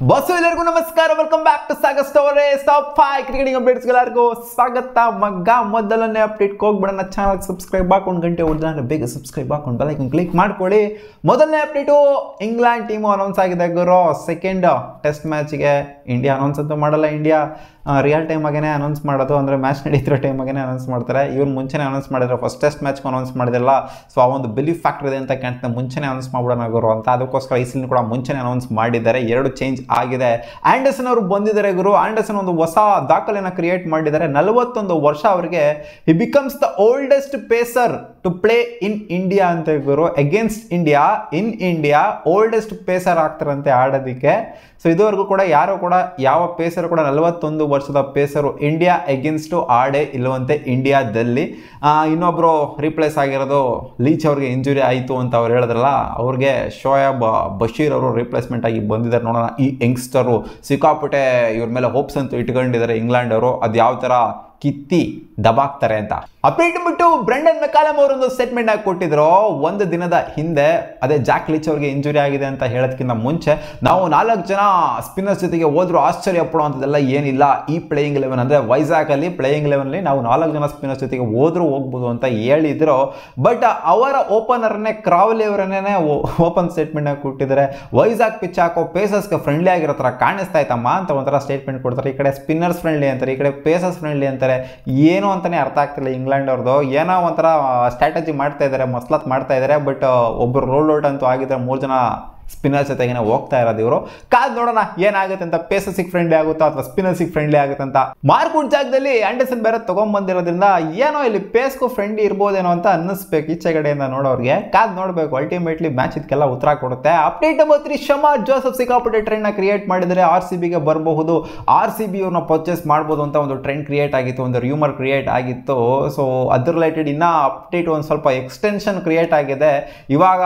Bus ಎಲ್ಲರಿಗೂ ನಮಸ್ಕಾರ, welcome back to Sagar stories top 5 cricketing updates ಎಲ್ಲರಿಗೂ ಸ್ವಾಗತ. ಮೊದಲನೇ ಅಪ್ಡೇಟ್ ಹೋಗ್ಬಿಡೋಣ. ಚಾನಲ್ ಸಬ್ಸ್ಕ್ರೈಬ್ ಹಾಕೊಂಡು ಗಂಟೆ ಹೊಡೆದ್ರೆ ಬೇಗ ಸಬ್ಸ್ಕ್ರೈಬ್ ಹಾಕೊಂಡು ಬೆಲ್ ಐಕಾನ್ ಕ್ಲಿಕ್ ಮಾಡ್ಕೊಳ್ಳಿ. ಮೊದಲನೇ ಅಪ್ಡೇಟು, ಇಂಗ್ಲೆಂಡ್ ಟೀಮು ಅನೌನ್ಸ್ ಆಗಿದೆ ಗುರು. ಸೆಕೆಂಡ್ ಟೆಸ್ಟ್ ಮ್ಯಾಚ್ಗೆ ಇಂಡಿಯಾ ಅನೌನ್ಸ್ ಅಂತೂ ಮಾಡಲ್ಲ. ಇಂಡಿಯಾ ರಿಯಲ್ ಟೈಮ್ ಆಗೇನೆ ಅನೌನ್ಸ್ ಮಾಡೋದು, ಅಂದರೆ ಮ್ಯಾಚ್ ನಡೀತಿರೋ ಟೈಮ್ ಆಗೇನೆ ಅನೌನ್ಸ್ ಮಾಡ್ತಾರೆ. ಇವ್ರು ಮುಂಚೆನೇ ಅನೌನ್ಸ್ ಮಾಡಿದ್ರು, ಫಸ್ಟ್ ಟೆಸ್ಟ್ ಮ್ಯಾಚ್ಗೆ ಅನೌನ್ಸ್ ಮಾಡಿದಿಲ್ಲ. ಸೊ ಆ ಒಂದು ಬಿಲೀಫ್ ಫ್ಯಾಕ್ಟರ್ ಇದೆ ಅಂತ ಕಾಣ್ತದೆ, ಮುಂಚೆನೇ ಅನೌನ್ಸ್ ಮಾಡ್ಬಿಡೋಣ ಗುರು ಅಂತ. ಅದಕ್ಕೋಸ್ಕರ ಈ ಸಲ ಕೂಡ ಮುಂಚೆನೇ ಅನೌನ್ಸ್ ಮಾಡಿದ್ದಾರೆ. 2 ಚೇಂಜ್ ಆಗಿದೆ. ಆಂಡರ್ಸನ್ ಅವರು ಬಂದಿದ್ದಾರೆ ಗುರು. ಆಂಡರ್ಸನ್ ಒಂದು ಹೊಸ ದಾಖಲೆಯನ್ನು ಕ್ರಿಯೇಟ್ ಮಾಡಿದ್ದಾರೆ. 41 ವರ್ಷ ಅವರಿಗೆ. He becomes the oldest pacer to play in India ಅಂತ ಗುರು. Against India, in India oldest pacer ಆಗ್ತಾರಂತೆ ಆಡೋದಕ್ಕೆ. ಸೊ ಇದುವರೆಗೂ ಕೂಡ ಯಾರು ಕೂಡ ಯಾವ ಪೇಸರು ಕೂಡ 41 ವರ್ಷದ ಪೇಸರು ಇಂಡಿಯಾ ಅಗೇನ್ಸ್ಟು ಆಡೇ ಇಲ್ಲವಂತೆ ಇಂಡಿಯಾದಲ್ಲಿ. ಇನ್ನೊಬ್ಬರು ರೀಪ್ಲೇಸ್ ಆಗಿರೋದು ಲೀಚ್ ಅವ್ರಿಗೆ ಇಂಜುರಿ ಆಯಿತು ಅಂತ ಅವ್ರು ಹೇಳಿದ್ರಲ್ಲ, ಅವ್ರಿಗೆ ಶೋಯಬ್ ಬಶೀರ್ ಅವರು ರಿಪ್ಲೇಸ್ಮೆಂಟ್ ಆಗಿ ಬಂದಿದ್ದಾರೆ. ನೋಡೋಣ, ಈ ಯಂಗ್ಸ್ಟರು ಸಿಕ್ಕಾಪಟ್ಟೆ ಇವ್ರ ಮೇಲೆ ಹೋಪ್ಸ್ ಅಂತೂ ಇಟ್ಕೊಂಡಿದ್ದಾರೆ ಇಂಗ್ಲೆಂಡ್ ಅವರು. ಅದು ಯಾವ ಥರ ಕಿತ್ತಿ ದಬಾಕ್ತಾರೆ ಅಂತ. ಅಪ್ಡೇಟ್ ಬಿಟ್ಟು ಬ್ರೆಂಡನ್ ಮೆಕಾಲಮ್ ಅವರೊಂದು ಸ್ಟೇಟ್ಮೆಂಟ್ ಆಗಿ ಕೊಟ್ಟಿದ್ರು ಒಂದು ದಿನದ ಹಿಂದೆ. ಅದೇ ಜಾಕ್ ಲೀಚ್ ಅವ್ರಿಗೆ ಇಂಜುರಿ ಆಗಿದೆ ಅಂತ ಹೇಳೋದಕ್ಕಿಂತ ಮುಂಚೆ, ನಾವು 4 ಜನ ಸ್ಪಿನ್ನರ್ಸ್ ಜೊತೆಗೆ ಹೋದ್ರು ಆಶ್ಚರ್ಯ ಪಡುವಂಥದ್ದೆಲ್ಲ ಏನಿಲ್ಲ. ಈ ಪ್ಲೇಯಿಂಗ್ 11 ಅಂದರೆ ವೈಜಾಗಲ್ಲಿ ಪ್ಲೇಯಿಂಗ್ 11ಅಲ್ಲಿ ನಾವು 4 ಜನ ಸ್ಪಿನ್ನರ್ಸ್ ಜೊತೆಗೆ ಹೋದ್ರೂ ಹೋಗ್ಬೋದು ಅಂತ ಹೇಳಿದ್ರು. ಬಟ್ ಅವರ ಓಪನರ್ನೇ ಕ್ರಾವ್ಲಿ ಅವರನ್ನೇ ಓಪನ್ ಸ್ಟೇಟ್ಮೆಂಟ್ ಆಗಿ ಕೊಟ್ಟಿದ್ದಾರೆ. ವೈಜಾಗ್ ಪಿಚ್ ಹಾಕೋ ಪೇಸರ್ಸ್ಗೆ ಫ್ರೆಂಡ್ಲಿ ಆಗಿರೋ ಥರ ಕಾಣಿಸ್ತಾ ಇತ್ತಮ್ಮ ಅಂತ ಒಂಥರ ಸ್ಟೇಟ್ಮೆಂಟ್ ಕೊಡ್ತಾರೆ. ಈ ಕಡೆ ಸ್ಪಿನ್ನರ್ಸ್ ಫ್ರೆಂಡ್ಲಿ ಅಂತಾರೆ, ಈ ಕಡೆ ಪೇಸರ್ಸ್ ಫ್ರೆಂಡ್ಲಿ ಅಂತಾರೆ. ಏನು ಅಂತಾನೆ ಅರ್ಥ ಆಗ್ತಿಲ್ಲ ಇಂಗ್ಲೆಂಡ್ ಅವ್ರದ್ದು. ಏನೋ ಒಂಥರ ಸ್ಟ್ರಾಟಜಿ ಮಾಡ್ತಾ ಇದ್ದಾರೆ, ಮಸ್ಲತ್ ಮಾಡ್ತಾ ಇದ್ದಾರೆ. ಬಟ್ ಒಬ್ಬರು ರೋಲ್ ಔಟ್ ಅಂತೂ ಆಗಿದ್ರೆ 3 ಜನ ಸ್ಪಿನ್ನರ್ಸ್ ಜೊತೆಗೇನೆ ಹೋಗ್ತಾ ಇರೋದು ಇವರು. ಕಾದ್ ನೋಡೋಣ ಏನಾಗುತ್ತೆ ಅಂತ. ಪೇಸರ್ಸಿಗೆ ಫ್ರೆಂಡ್ಲಿ ಆಗುತ್ತಾ ಅಥವಾ ಸ್ಪಿನ್ನರ್ಸಿಗೆ ಫ್ರೆಂಡ್ಲಿ ಆಗುತ್ತೆ ಅಂತ. ಮಾರ್ಕ್ವುಡ್ ಜಾಗದಲ್ಲಿ ಆಂಡರ್ಸನ್ ಬೇರೆ ತಗೊಂಡ್ಬಂದಿರೋದ್ರಿಂದ ಏನೋ ಇಲ್ಲಿ ಪೇಸ್ಗೂ ಫ್ರೆಂಡ್ಲಿ ಇರ್ಬೋದೇನೋ ಅಂತ ಅನ್ನಿಸ್ಬೇಕು ಈಚೆಗಡೆಯಿಂದ ನೋಡೋರಿಗೆ. ಕಾದ್ ನೋಡಬೇಕು. ಅಲ್ಟಿಮೇಟ್ಲಿ ಮ್ಯಾಚ್ ಇದಕ್ಕೆಲ್ಲ ಉತ್ತರ ಕೊಡುತ್ತೆ. ಅಪ್ಡೇಟ್ ನಂಬರ್ 3, ಶಮಾರ್ ಜೋಸೆಫ್ ಸಿಕ್ಕಾಪಟ್ಟೆ ಟ್ರೆಂಡ್ನ ಕ್ರಿಯೇಟ್ ಮಾಡಿದರೆ RCBಗೆ ಬರಬಹುದು, RCB ಅವ್ರನ್ನ ಪರ್ಚೇಸ್ ಮಾಡ್ಬೋದು ಅಂತ ಒಂದು ಟ್ರೆಂಡ್ ಕ್ರಿಯೇಟ್ ಆಗಿತ್ತು, ಒಂದು ರೂಮರ್ ಕ್ರಿಯೇಟ್ ಆಗಿತ್ತು. ಸೊ ಅದ್ರ ರಿಲೇಟೆಡ್ ಇನ್ನೂ ಅಪ್ಡೇಟ್ ಒಂದು ಸ್ವಲ್ಪ ಎಕ್ಸ್ಟೆನ್ಷನ್ ಕ್ರಿಯೇಟ್ ಆಗಿದೆ. ಇವಾಗ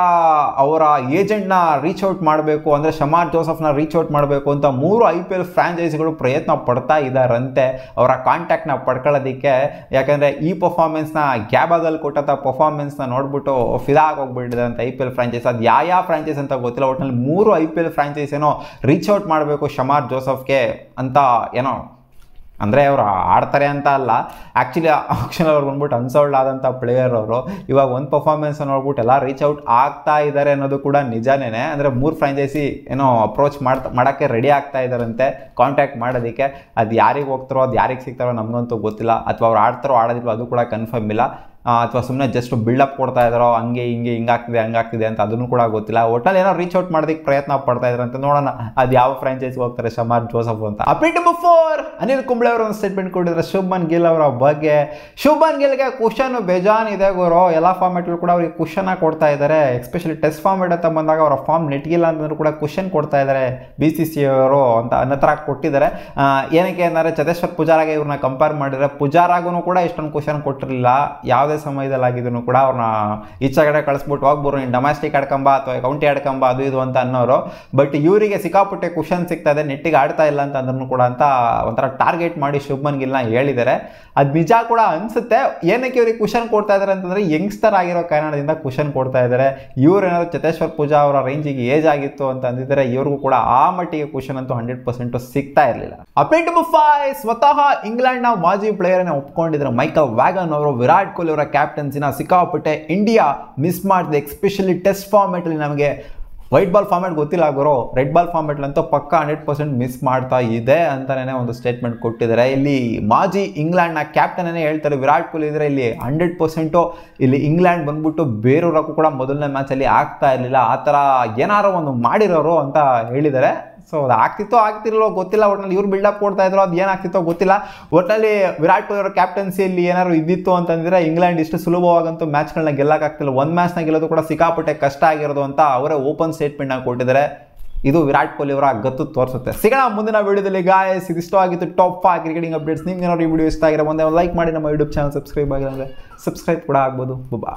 ಅವರ ಏಜೆಂಟ್ನ ರೀಚ್ ಔಟ್ ಮಾಡಬೇಕು, ಅಂದರೆ ಶಮಾರ್ ಜೋಸೆಫ್ನ ರೀಚ್ ಔಟ್ ಮಾಡಬೇಕು ಅಂತ 3 IPL ಫ್ರಾಂಚೈಸಿಗಳು ಪ್ರಯತ್ನ ಪಡ್ತಾ ಇದ್ದಾರಂತೆ ಅವರ ಕಾಂಟ್ಯಾಕ್ಟ್ನ ಪಡ್ಕೊಳ್ಳೋದಕ್ಕೆ. ಯಾಕಂದರೆ ಈ ಪರ್ಫಾರ್ಮೆನ್ಸ್ನ ಗ್ಯಾಬಾದಲ್ಲಿ ಕೊಟ್ಟಂಥ ಪರ್ಫಾರ್ಮೆನ್ಸ್ನ ನೋಡ್ಬಿಟ್ಟು ಫಿದಾ ಆಗೋಗ್ಬಿಟ್ಟಿದೆ ಅಂತ IPL ಫ್ರಾಂಚೈಸ್. ಅದು ಯಾವ ಫ್ರಾಂಚೈಸ್ ಅಂತ ಗೊತ್ತಿಲ್ಲ, ಒಟ್ಟಿನಲ್ಲಿ 3 IPL ಫ್ರಾಂಚೈಸ್ ಏನೋ ರೀಚ್ ಔಟ್ ಮಾಡಬೇಕು ಶಮಾರ್ ಜೋಸೆಫ್ಗೆ ಅಂತ. ಏನೋ ಅಂದರೆ ಅವರು ಆಡ್ತಾರೆ ಅಂತ ಅಲ್ಲ, ಆ್ಯಕ್ಚುಲಿ ಆಕ್ಷನ್ ಅವ್ರು ಬಂದ್ಬಿಟ್ಟು ಅನ್ಸೋಲ್ಡ್ ಆದಂಥ ಪ್ಲೇಯರ್ ಅವರು. ಇವಾಗ ಒಂದು ಪರ್ಫಾರ್ಮೆನ್ಸ್ ನೋಡ್ಬಿಟ್ಟು ಎಲ್ಲ ರೀಚ್ ಔಟ್ ಆಗ್ತಾ ಇದ್ದಾರೆ ಅನ್ನೋದು ಕೂಡ ನಿಜಾನೇ. ಅಂದರೆ 3 ಫ್ರಾಂಚೈಸಿ ಏನೋ ಅಪ್ರೋಚ್ ಮಾಡೋಕ್ಕೆ ರೆಡಿ ಆಗ್ತಾ ಇದ್ದಾರಂತೆ ಕಾಂಟ್ಯಾಕ್ಟ್ ಮಾಡೋದಕ್ಕೆ. ಅದು ಯಾರಿಗೆ ಹೋಗ್ತಾರೋ, ಅದು ಯಾರಿಗೆ ಸಿಗ್ತಾರೋ ನಮಗಂತೂ ಗೊತ್ತಿಲ್ಲ. ಅಥವಾ ಅವ್ರು ಆಡ್ತಾರೋ ಆಡೋದಿಲ್ಲ ಅದು ಕೂಡ ಕನ್ಫರ್ಮ್ ಇಲ್ಲ. ಅಥವಾ ಸುಮ್ಮನೆ ಜಸ್ಟ್ ಬಿಲ್ಡಪ್ ಕೊಡ್ತಾ ಇದ್ದಾರೋ, ಹಂಗೆ ಹಿಂಗಾಗ್ತಿದೆ ಹಂಗಾಗ್ತಿದೆ ಅಂತ ಅದನ್ನು ಕೂಡ ಗೊತ್ತಿಲ್ಲ. ಒಟ್ಟಲ್ಲಿ ಏನೋ ರೀಚ್ ಔಟ್ ಮಾಡೋದಕ್ಕೆ ಪ್ರಯತ್ನ ಪಡ್ತಾ ಇದ್ದಾರೆ ಅಂತ. ನೋಡೋಣ ಅದು ಯಾವ ಫ್ರಾಂಚೈಸ್ಗೆ ಹೋಗ್ತಾರೆ ಶಮಾರ್ ಜೋಸೆಫ್ ಅಂತ. ಅಪ್ಡೇಟ್ ನಂಬರ್ 4, ಅನಿಲ್ ಕುಂಬ್ಳೆ ಅವರು ಒಂದು ಸ್ಟೇಟ್ಮೆಂಟ್ ಕೊಟ್ಟಿದ್ದಾರೆ ಶುಭ್ಮನ್ ಗಿಲ್ ಅವರ ಬಗ್ಗೆ. ಶುಭ್ಮನ್ ಗಿಲ್ಗೆ ಕ್ವಶನ್ ಬೇಜಾನ್ ಇದೆ ಗುರು. ಎಲ್ಲ ಫಾರ್ಮೆಟ್ಗಳು ಕೂಡ ಅವ್ರಿಗೆ ಕ್ವಶನ್ ಕೊಡ್ತಾ ಇದ್ದಾರೆ. ಎಸ್ಪೆಷಲಿ ಟೆಸ್ಟ್ ಫಾರ್ಮೆಟ್ ಅಂತ ಬಂದಾಗ ಅವರ ಫಾರ್ಮ್ ನೆಟ್ಗಿಲ್ಲ ಅಂತಂದ್ರೂ ಕೂಡ ಕ್ವಶನ್ ಕೊಡ್ತಾ ಇದ್ದಾರೆ BCCI ಅವರು ಅಂತ ಅನ್ನೋ ಥರ ಕೊಟ್ಟಿದ್ದಾರೆ. ಏನಕ್ಕೆ ಅಂದರೆ ಚತೇಶ್ವರ್ ಪೂಜಾರಾಗೆ ಇವ್ರನ್ನ ಕಂಪೇರ್ ಮಾಡಿದರೆ ಪೂಜಾರಾಗೂ ಕೂಡ ಇಷ್ಟೊಂದು ಕ್ವಶನ್ ಕೊಟ್ಟಿರಲಿಲ್ಲ. ಯಾವುದೇ ಸಮಯದಲ್ಲಿ ಆಗಿದ್ರು ಕೂಡ ಅವ್ರನ್ನ ಈಚೆಗಡೆ ಕಳಿಸ್ಬಿಟ್ಟು ಹೋಗ್ಬೋದು, ನೀನು ಡೊಮೆಸ್ಟಿಕ್ ಆಡ್ಕೊಂಬ ಅಥವಾ ಕೌಂಟಿ ಆಡ್ಕೊಂಬ ಅದು ಇದು ಅಂತ ಅನ್ನೋರು. ಬಟ್ ಇವರಿಗೆ ಸಿಕ್ಕಾಪಟ್ಟೆ ಕ್ವಶನ್ ಸಿಗ್ತಾ ಇದೆ, ನೆಟ್ಟಿಗೆ ಆಡ್ತಾ ಇಲ್ಲ ಅಂತ ಅಂದ್ರೂ ಕೂಡ ಅಂತ ಒಂಥರ ಟಾರ್ಗೆಟ್ ಮಾಡಿ ಶುಭ್ಮನ್ ಗಿಲ್ನ ಹೇಳಿದ್ದಾರೆ. ಅದು ನಿಜ ಕೂಡ ಅನಿಸುತ್ತೆ. ಏನಕ್ಕೆ ಇವ್ರಿಗೆ ಕ್ವಶನ್ ಕೊಡ್ತಾ ಇದ್ದಾರೆ ಅಂತಂದರೆ ಯಂಗ್ಸ್ಟರ್ ಆಗಿರೋ ಕಾರಣದಿಂದ ಕ್ವಶನ್ ಕೊಡ್ತಾ ಇದ್ದಾರೆ. ಇವ್ರು ಏನಾದ್ರು ಚತೇಶ್ವರ್ ಪೂಜಾ ಅವರ ರೇಂಜಿಗೆ ಏಜ್ ಆಗಿತ್ತು ಅಂತ ಅಂದಿದ್ದಾರೆ, ಇವ್ರಿಗೂ ಕೂಡ ಆ ಮಟ್ಟಿಗೆ ಕ್ವಶನ್ ಅಂತೂ 100% ಸಿಗ್ತಾ ಇರಲಿಲ್ಲ. ಅಪ್ಡೇಟ್ ನಂಬರ್ 5, ಸ್ವತಃ ಇಂಗ್ಲೆಂಡ್ನ ಮಾಜಿ ಪ್ಲೇಯರ್ನ ಒಪ್ಕೊಂಡಿದ್ರು ಮೈಕಲ್ ವ್ಯಾಗನ್ ಅವರು. ವಿರಾಟ್ ಕೊಹ್ಲಿ ಅವರ ಕ್ಯಾಪ್ಟನ್ಸಿನ ಸಿಕ್ಕಾಪಟ್ಟೆ ಇಂಡಿಯಾ ಮಿಸ್ ಮಾಡಿದೆ. ಎಸ್ಪೆಷಲಿ ಟೆಸ್ಟ್ ಫಾರ್ಮೆಟಲ್ಲಿ ನಮಗೆ ವೈಟ್ ಬಾಲ್ ಫಾರ್ಮೆಟ್ ಗೊತ್ತಿಲ್ಲ ಗುರು, ರೆಡ್ ಬಾಲ್ ಫಾರ್ಮೆಟ್ಲಂತೂ ಪಕ್ಕ 100% ಮಿಸ್ ಮಾಡ್ತಾ ಇದೆ ಅಂತಲೇ ಒಂದು ಸ್ಟೇಟ್ಮೆಂಟ್ ಕೊಟ್ಟಿದ್ದಾರೆ. ಇಲ್ಲಿ ಮಾಜಿ ಇಂಗ್ಲೆಂಡ್ನ ಕ್ಯಾಪ್ಟನ್ನೇ ಹೇಳ್ತಾರೆ ವಿರಾಟ್ ಕೊಹ್ಲಿ ಇದ್ರೆ ಇಲ್ಲಿ 100% ಇಲ್ಲಿ ಇಂಗ್ಲೆಂಡ್ ಬಂದ್ಬಿಟ್ಟು ಬೇರೆಯವ್ರಿಗೂ ಕೂಡ ಮೊದಲನೇ ಮ್ಯಾಚಲ್ಲಿ ಆಗ್ತಾ ಇರಲಿಲ್ಲ. ಆ ಥರ ಏನಾರು ಒಂದು ಮಾಡಿರೋರು ಅಂತ ಹೇಳಿದ್ದಾರೆ. ಸೊ ಅದು ಆಗ್ತಿರಲೋ ಗೊತ್ತಿಲ್ಲ. ಒಟ್ಟಿನಲ್ಲಿ ಇವ್ರು ಬಿಲ್ಡಪ್ ಕೊಡ್ತಾ ಇದ್ರು, ಅದು ಏನಾಗ್ತಿತ್ತೋ ಗೊತ್ತಿಲ್ಲ. ಒಟ್ಟಿನಲ್ಲಿ ವಿರಾಟ್ ಕೊಹ್ಲಿ ಅವರ ಕ್ಯಾಪ್ಟನ್ಸಿಯಲ್ಲಿ ಏನಾದ್ರು ಇದ್ದಿತ್ತು ಅಂತಂದರೆ ಇಂಗ್ಲೆಂಡ್ ಇಷ್ಟು ಸುಲಭವಾಗಂತೂ ಮ್ಯಾಚ್ಗಳನ್ನ ಗೆಲ್ಲಕ್ಕಾಗ್ತಿಲ್ಲ. ಒಂದು ಮ್ಯಾಚ್ನ ಗೆಲ್ಲೋದು ಕೂಡ ಸಿಕ್ಕಾಪಟ್ಟೆ ಕಷ್ಟ ಆಗಿರೋದು ಅಂತ ಅವರೇ ಓಪನ್ ಸ್ಟೇಟ್ಮೆಂಟ್ನ ಕೊಟ್ಟಿದ್ದಾರೆ. ಇದು ವಿರಾಟ್ ಕೊಹ್ಲಿ ಅವರ ಗತ್ತು ತೋರಿಸುತ್ತೆ. ಸಿಗೋಣ ಮುಂದಿನ ವಿಡಿಯೋದಲ್ಲಿ ಗಾಯ್ಸ್. ಇದಿಷ್ಟು ಆಗಿತ್ತು ಟಾಪ್ 5 ಕ್ರಿಕೆಟಿಂಗ್ ಅಪ್ಡೇಟ್ಸ್. ನಿಮ್ಗೆ ಏನಾದ್ರು ಈ ವಿಡಿಯೋ ಇಷ್ಟ ಆಗಿರೋ ಒಂದೇ ಲೈಕ್ ಮಾಡಿ, ನಮ್ಮ ಯೂಟ್ಯೂಬ್ ಚಾನಲ್ ಸಬ್ಸ್ಕ್ರೈಬ್ ಆಗಿಲ್ಲ ಅಂದರೆ ಸಬ್ಸ್ಕ್ರೈಬ್ ಕೂಡ ಆಗ್ಬೋದು. ಬಾ.